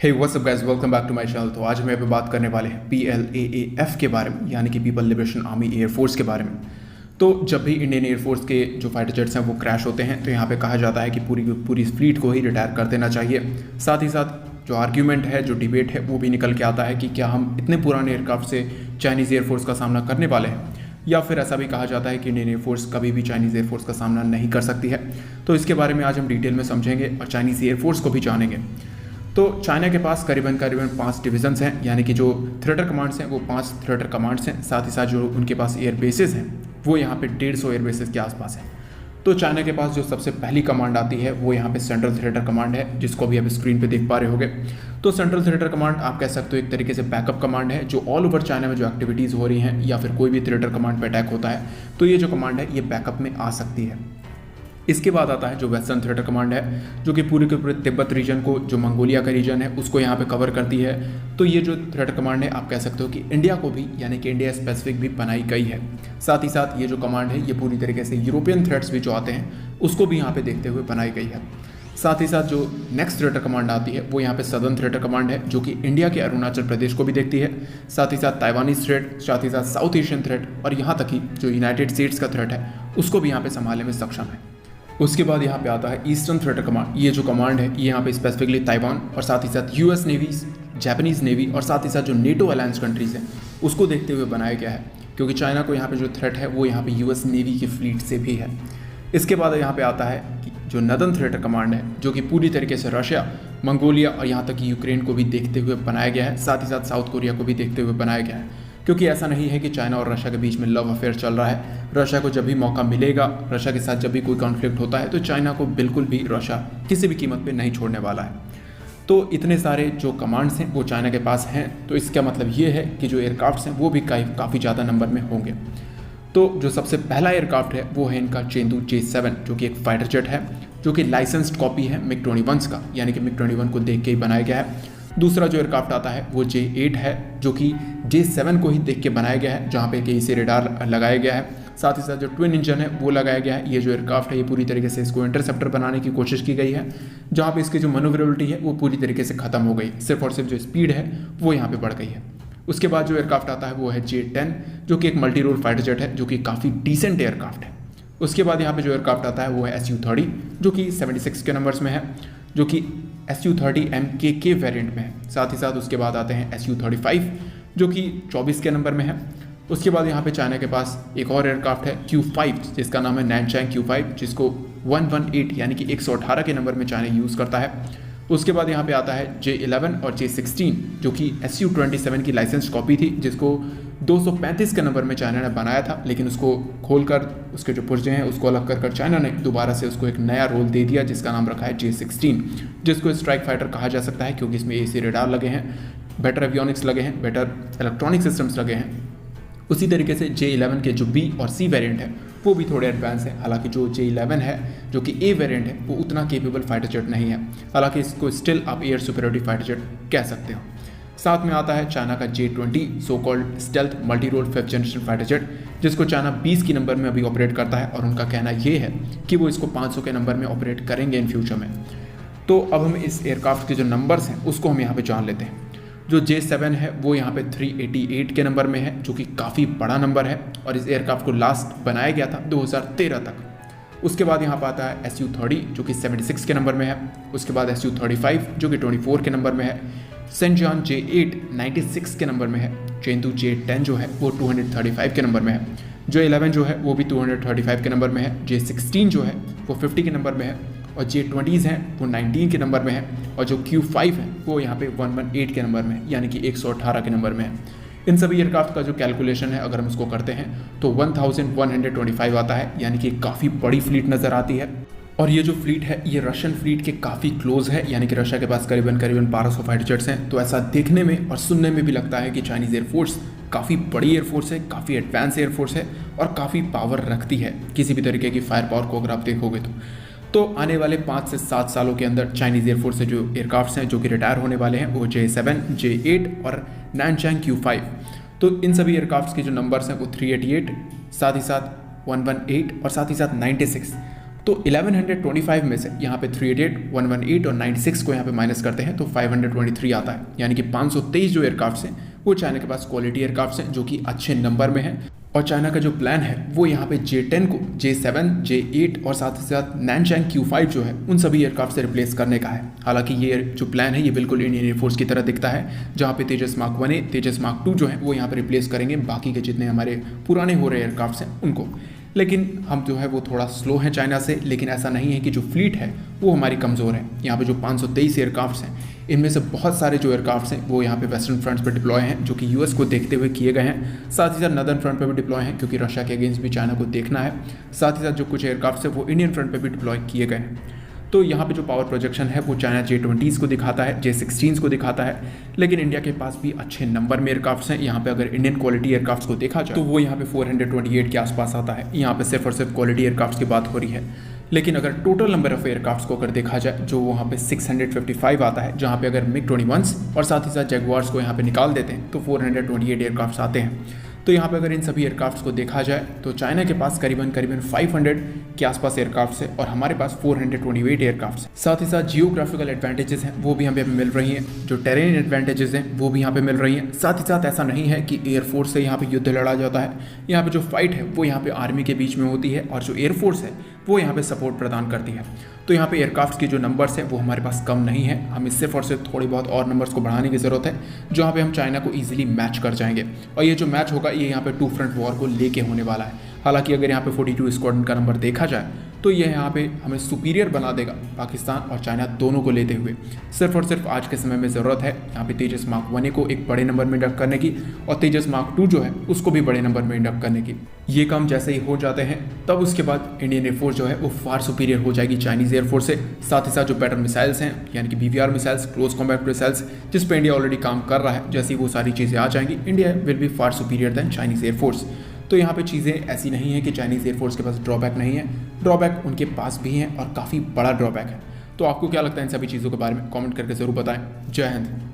Hey what's up guys, welcome back to my channel. तो आज हम यहाँ पे बात करने वाले हैं PLAAF के बारे में, यानी कि पीपल लिबरेशन आर्मी एयरफोर्स के बारे में। तो जब भी इंडियन एयरफोर्स के जो फाइटर जेट्स हैं वो क्रैश होते हैं तो यहाँ पे कहा जाता है कि पूरी फ्लीट को ही रिटायर कर देना चाहिए। साथ ही साथ जो आर्ग्यूमेंट है, जो डिबेट है, वो भी निकल के आता है कि क्या हम इतने पुराने एयरक्राफ्ट से चाइनीज़ एयरफोर्स का सामना करने वाले हैं, या फिर ऐसा भी कहा जाता है कि इंडियन एयरफोर्स कभी भी चाइनीज़ एयरफोर्स का सामना नहीं कर सकती है। तो इसके बारे में आज हम डिटेल में समझेंगे और चाइनीज़ एयरफोर्स को भी जानेंगे। तो चाइना के पास करीबन 5 डिवीजन्स हैं, यानी कि जो थिएटर कमांड्स हैं वो 5 थिएटर कमांड्स हैं। साथ ही साथ जो उनके पास एयर बेसेस हैं वो यहाँ पे 150 एयर बेसेस के आसपास हैं। तो चाइना के पास जो सबसे पहली कमांड आती है वो यहाँ पे सेंट्रल थिएटर कमांड है, जिसको अभी आप स्क्रीन पे देख पा रहे होंगे। तो सेंट्रल थिएटर कमांड आप कह सकते हो एक तरीके से बैकअप कमांड है, जो ऑल ओवर चाइना में जो एक्टिविटीज़ हो रही हैं या फिर कोई भी थिएटर कमांड पे अटैक होता है तो ये जो कमांड है ये बैकअप में आ सकती है। इसके बाद आता है जो वेस्टर्न थिएटर कमांड है, जो कि पूरे के पूरे तिब्बत रीजन को, जो मंगोलिया का रीजन है, उसको यहाँ पे कवर करती है। तो ये जो थिएटर कमांड है आप कह सकते हो कि इंडिया को भी, यानी कि इंडिया स्पेसिफिक भी बनाई गई है। साथ ही साथ ये जो कमांड है ये पूरी तरीके से यूरोपियन थ्रेट्स भी जो आते हैं उसको भी यहाँ पे देखते हुए बनाई गई है। साथ ही साथ जो नेक्स्ट थिएटर कमांड आती है वो यहाँ पे सदर्न थिएटर कमांड है, जो कि इंडिया के अरुणाचल प्रदेश को भी देखती है। साथ ही साथ ताइवानीज थ्रेट, साथ ही साथ साउथ एशियन थ्रेट और यहाँ तक ही जो यूनाइटेड स्टेट्स का थ्रेट है उसको भी यहाँ पे संभालने में सक्षम है। उसके बाद यहाँ पे आता है ईस्टर्न थिएटर कमांड। ये जो कमांड है ये यहाँ पे स्पेसिफिकली ताइवान और साथ ही साथ US नेवी, जापानीज़ नेवी और साथ ही साथ जो नेटो अलायंस कंट्रीज़ हैं उसको देखते हुए बनाया गया है, क्योंकि चाइना को यहाँ पे जो थ्रेट है वो यहाँ पे US नेवी की फ्लीट से भी है। इसके बाद यहाँ पे आता है कि जो नदर्न थिएटर कमांड है, जो कि पूरी तरीके से रशिया, मंगोलिया और यहाँ तक कि यूक्रेन को भी देखते हुए बनाया गया है। साथ ही साथ साउथ कोरिया को भी देखते हुए बनाया गया है, क्योंकि ऐसा नहीं है कि चाइना और रशिया के बीच में लव अफेयर चल रहा है। रशिया को जब भी मौका मिलेगा, रशिया के साथ जब भी कोई कॉन्फ्लिक्ट होता है तो चाइना को बिल्कुल भी रशिया किसी भी कीमत पे नहीं छोड़ने वाला है। तो इतने सारे जो कमांड्स हैं वो चाइना के पास हैं। तो इसका मतलब ये है कि जो एयरक्राफ्ट्स हैं वो भी काफ़ी ज़्यादा नंबर में होंगे। तो जो सबसे पहला एयरक्राफ्ट है वो है इनका चेंदू J7, जो कि एक फाइटर जेट है, जो कि लाइसेंस्ड कॉपी है MiG-21 का, यानी कि MiG-21 को देख के ही बनाया गया है। दूसरा जो एयरक्राफ्ट आता है वो J8 है, जो कि J7 को ही देख के बनाया गया है, जहाँ पे KC रेडार लगाया गया है। साथ ही साथ जो ट्विन इंजन है वो लगाया गया है। ये जो एयरक्राफ्ट है ये पूरी तरीके से इसको इंटरसेप्टर बनाने की कोशिश की गई है, जहाँ पे इसकी जो मनोवरेबिलिटी है वो पूरी तरीके से खत्म हो गई, सिर्फ और सिर्फ जो स्पीड है वो यहाँ पे बढ़ गई है। उसके बाद जो एयरक्राफ्ट आता है वो है J10, जो कि एक मल्टी रोल फाइटर जेट है, जो कि काफ़ी डिसेंट एयरक्राफ्ट है। उसके बाद यहाँ पे जो एयरक्राफ्ट आता है वो है Su-30, जो कि 76 के नंबर्स में है, जो कि Su-30 MKK वेरिएंट में है। साथ ही साथ उसके बाद आते हैं Su-35, जो कि 24 के नंबर में है। उसके बाद यहाँ पे चाइना के पास एक और एयरक्राफ्ट है Q5, जिसका नाम है नैनचैंग Q5, जिसको 118 यानी कि 118 के नंबर में चाइना यूज़ करता है। उसके बाद यहाँ पे आता है J11 और J16, जो कि Su-27 की लाइसेंस कॉपी थी, जिसको 235 के नंबर में चाइना ने बनाया था, लेकिन उसको खोलकर उसके जो पुर्जे हैं उसको अलग कर चाइना ने दोबारा से उसको एक नया रोल दे दिया, जिसका नाम रखा है J16, जिसको स्ट्राइक फाइटर कहा जा सकता है, क्योंकि इसमें AC रेडार लगे हैं, बेटर एवियोनिक्स लगे हैं, बेटर इलेक्ट्रॉनिक सिस्टम्स लगे हैं। उसी तरीके से J11 के जो B और C वेरिएंट है वो भी थोड़े एडवांस है। हालांकि जो J11 है, जो कि A वेरिएंट है, वो उतना केपेबल फाइटर जेट नहीं है, हालांकि इसको स्टिल आप एयर सुपीरियरिटी फाइटर जेट कह सकते हो। साथ में आता है चाइना का J20, so called stealth multi role 5th generation fighter jet, जिसको चाइना 20 की नंबर में अभी ऑपरेट करता है, और उनका कहना ये है कि वो इसको 500 के नंबर में ऑपरेट करेंगे इन फ्यूचर में। तो अब हम इस एयरक्राफ्ट के जो नंबर्स हैं उसको हम यहाँ पे जान लेते हैं। जो J7 है वो यहाँ पे 388 के नंबर में है, जो कि काफ़ी बड़ा नंबर है, और इस एयरक्राफ्ट को लास्ट बनाया गया था 2013 तक। उसके बाद यहाँ पर आता है Su-30, जो कि 76 के नंबर में है। उसके बाद Su-35, जो कि 24 के नंबर में है। सेंजान J8 96 के नंबर में है। चेंदू J10 जो है वो 235 के नंबर में है। J11 जो है वो भी 235 के नंबर में है। J16 जो है वो 50 के नंबर में है, और J20s हैं वो 19 के नंबर में है, और जो Q5 है वो यहाँ पे 118 के नंबर में है, यानी कि 118 के नंबर में है। इन सभी एयरक्राफ्ट का जो कैलकुलेशन है अगर हम उसको करते हैं तो 1125 आता है, यानी कि काफ़ी बड़ी फ्लीट नज़र आती है। और ये जो फ्लीट है ये रशियन फ्लीट के काफ़ी क्लोज है, यानी कि रशिया के पास करीबन 1200 फाइटर जेट्स हैं। तो ऐसा देखने में और सुनने में भी लगता है कि चाइनीज़ एयरफोर्स काफ़ी बड़ी एयरफोर्स है, काफ़ी एडवांस एयरफोर्स है, और काफ़ी पावर रखती है किसी भी तरीके की फायर पावर को अगर आप देखोगे तो आने वाले 5 से 7 सालों के अंदर चाइनीज़ एयरफोर्स से जो एयरक्राफ्ट्स हैं जो कि रिटायर होने वाले हैं वो J7, J8 और नैनचैंग Q5। तो इन सभी एयरक्राफ्ट्स के जो नंबर्स हैं वो 388, साथ ही साथ 118 और साथ ही साथ 96 तो 1125 में से यहाँ पे 388, 118 और 96 को यहाँ पे माइनस करते हैं तो 523 आता है, यानी कि 523 जो एयरक्राफ्ट हैं वो चाइना के पास क्वालिटी एयरक्राफ्ट हैं जो कि अच्छे नंबर में हैं। और चाइना का जो प्लान है वो यहाँ पे J10 को J7, J8 और साथ ही साथ नैनचैंग Q5 जो है उन सभी एयरक्राफ्ट से रिप्लेस करने का है। हालांकि ये जो प्लान है ये बिल्कुल इंडियन एयरफोर्स की तरह दिखता है, जहाँ पे तेजस मार्क 1A, तेजस मार्क 2 जो है वो यहाँ पे रिप्लेस करेंगे बाकी के जितने हमारे पुराने हो रहे एयरक्राफ्ट हैं उनको। लेकिन हम जो है वो थोड़ा स्लो हैं चाइना से, लेकिन ऐसा नहीं है कि जो फ्लीट है वो हमारी कमज़ोर है। यहाँ पे जो 523 एयरक्राफ्ट हैं इनमें से बहुत सारे जो एयरक्राफ्ट हैं वो यहाँ पे वेस्टर्न फ्रंट्स पर डिप्लॉय हैं जो कि यूएस को देखते हुए किए गए हैं। साथ ही साथ नदर्न फ्रंट पर भी डिप्लॉय हैं क्योंकि रशिया के अगेंस्ट भी चाइना को देखना है। साथ ही साथ जो कुछ एयरक्राफ्ट है वो इंडियन फ्रंट पर भी डिप्लॉय किए गए हैं। तो यहाँ पे जो पावर प्रोजेक्शन है वो चाइना J20s को दिखाता है, J16s को दिखाता है, लेकिन इंडिया के पास भी अच्छे नंबर में एयरक्राफ्ट्स हैं। यहाँ पे अगर इंडियन क्वालिटी एयरक्राफ्ट्स को देखा जाए तो वो यहाँ पे 428 के आसपास आता है। यहाँ पे सिर्फ और सिर्फ क्वालिटी एयरक्राफ्ट्स की बात हो रही है। लेकिन अगर टोटल नंबर ऑफ एयरक्राफ्ट्स को अगर देखा जाए जो वहाँ पे 655 आता है, जहाँ पे अगर MiG-21s और साथ ही साथ जैगुआर्स को यहाँ पे निकाल देते हैं तो 428 एयरक्राफ्ट्स आते हैं। तो यहाँ पे अगर इन सभी एयरक्राफ्ट्स को देखा जाए तो चाइना के पास करीबन 500 के आसपास एयरक्राफ्ट्स है और हमारे पास 428 एयरक्राफ्ट्स। साथ ही साथ जियोग्राफिकल एडवांटेजेस हैं वो भी हमें मिल रही हैं, जो टेरेन एडवांटेजेस हैं वो भी यहाँ पे मिल रही हैं। साथ ही साथ ऐसा नहीं है कि एयरफोर्स से यहाँ पे युद्ध लड़ा जाता है। यहाँ पे जो फाइट है वो यहाँ पे आर्मी के बीच में होती है और जो एयरफोर्स है वो यहाँ पे सपोर्ट प्रदान करती है। तो यहाँ पे एयरक्राफ्ट के जो नंबर्स हैं वो हमारे पास कम नहीं है, हमें सिर्फ और सिर्फ थोड़ी बहुत और नंबर्स को बढ़ाने की ज़रूरत है, जहाँ पे हम चाइना को ईजिली मैच कर जाएंगे। और ये जो मैच होगा ये यहाँ पे 2 फ्रंट वॉर को लेके होने वाला है। हालांकि अगर यहाँ पे 42 स्क्वाड्रन का नंबर देखा जाए तो ये यहाँ पे हमें सुपीरियर बना देगा पाकिस्तान और चाइना दोनों को लेते हुए। सिर्फ और सिर्फ आज के समय में ज़रूरत है यहाँ पे तेजस मार्क 1A को एक बड़े नंबर में इंडक्ट करने की और तेजस मार्क 2 जो है उसको भी बड़े नंबर में इंडक्ट करने की। ये काम जैसे ही हो जाते हैं तब उसके बाद इंडियन एयरफोर्स जो है वो फार सुपीरियर हो जाएगी चाइनीज़ एयरफोर्स से। साथ ही साथ जो पैटर्न मिसाइल्स हैं यानी कि BVR missiles, close combat missiles, जिस पर इंडिया ऑलरेडी काम कर रहा है, जैसी वो सारी चीज़ें आ जाएंगी India will be far superior then Chinese air force. तो यहाँ पे चीज़ें ऐसी नहीं है कि चाइनीज़ एयरफोर्स के पास ड्रॉबैक नहीं है, ड्रॉबैक उनके पास भी हैं और काफ़ी बड़ा ड्रॉबैक है। तो आपको क्या लगता है इन सभी चीज़ों के बारे में? कमेंट करके ज़रूर बताएं। जय हिंद।